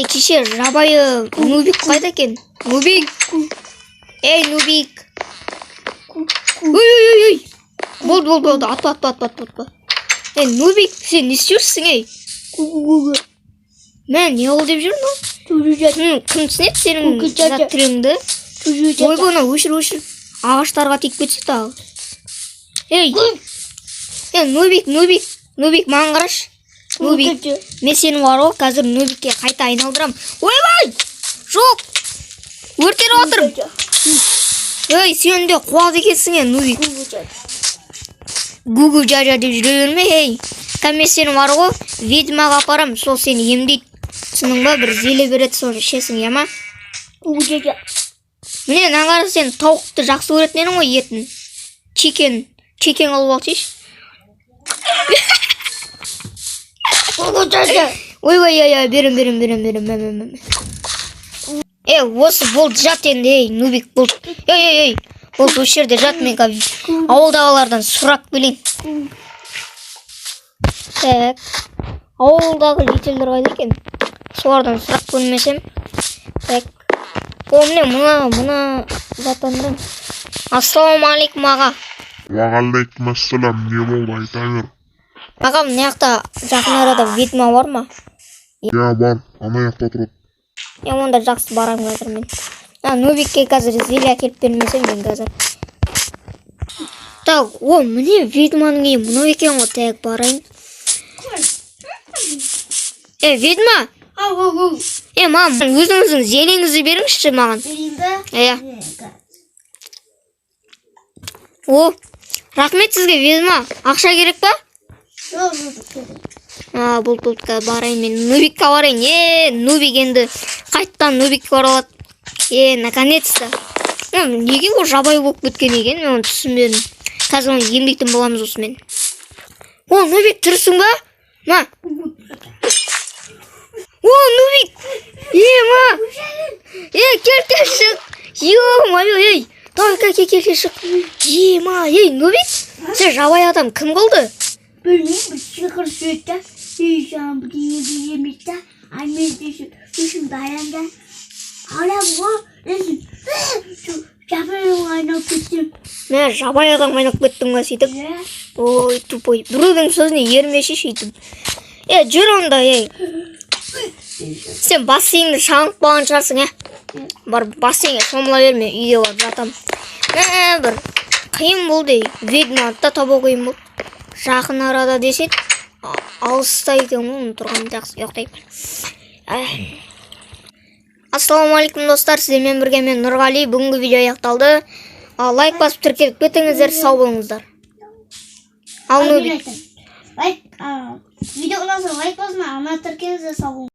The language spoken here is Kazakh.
Кеше жабайы Нубик қайда екен? Нубик! Ей, Нубик! Ой! Болды, атпа. Ей, Нубик, сен не істеушісің, ей? Мен не ол деп жүрмін? Кім түсінеді сенің зат түріңді? Ойбана, өшір. Ағаштарға тек кетсе тағы. Ей, Нубик, маған қараш. Нубик, мен сені бар ғой, қазір Нубикке қайта айналдырам. Ойбай! Жоқ! Өртер отырым. Ей, сен де қуады екенсің, Нубик. Гугл жажа деп жүре берме, ей. Мен сені бар ғой, ведьмаға апарам, сол сені емдейді. Түсінің ба, бір зеле береді, соны ішесің, ема? Міне, наңғара сен тауықты жақсы көретін едің ғой, етін. Чекен алып алшыш. Ойбай, берем. Осы болды жат енді, ей, Нубик болды. Ей, болды осы жерде жат, мен ауылдағылардан сұрақ білейін. Так, ауылдағы жителдер қайда екен? Солардан сұрақ көрмесем. Так, міне мұна затандың. Ассалаумағалейкум аға. Уағалейкум ассалам, не болды айта бер. Ағам, мына жақта жақын арада ведьма бар ма? Я бар, ана жақта тұрады. Онда жақсы барам қазір мен. Нубикке қазір зеле әкеліп бермесем мен қазір. Так, міне ведьманың үйі мынау екен ғой, так барайын. Ведьма? Мам, өзіңіздің зелеңізді беріңізші маған. Берейін ба? Рахмет сізге, ведьма. Ақша керек па? Болды, барайын мен. Нубикке барайын. Нубик енді қайттан Нубикке оралады. Наконец-то. Неге ол жабай болып кеткен екен? Мен оны түсінбедім. Қазір оны емдейтін боламыз осымен. Нубик, тұрсың ба? Ма? Нубик! Ма? Кел шық. Ей, кел шық. Ма, Нубик? Сен жабай адам кім қылды? Білмеймін, шықыр сөйтті. Үйшан бірдеңе еместі. Аймен үшімді аянда. Алам ғой, жабай айналып кеттім. Мен жабай адам айналып кеттім ғой сөйтіп. Ой, тупой. Біреудің сөзіне ермеші сөйтіп. Жүр онда, Сен бассейнді шаңып болған шығарсың, Бар бассейнге шомыла берме, үйде барып жатам. Бір қиын болды, ведьманы табу қиын болды. Жақын арада десет, алыста екен оны тұрған жақсы ұйықтайды. Ассалаумағалейкум достар, сіздермен бірге мен Нұрғали. Бүгінгі видео аяқталды. Лайк басып тіркеліп кетіңіздер, сау болыңыздар. Ал Нубик. Видео ұнаса лайк басына, ана тіркеліңіздер, сау болыңыздар.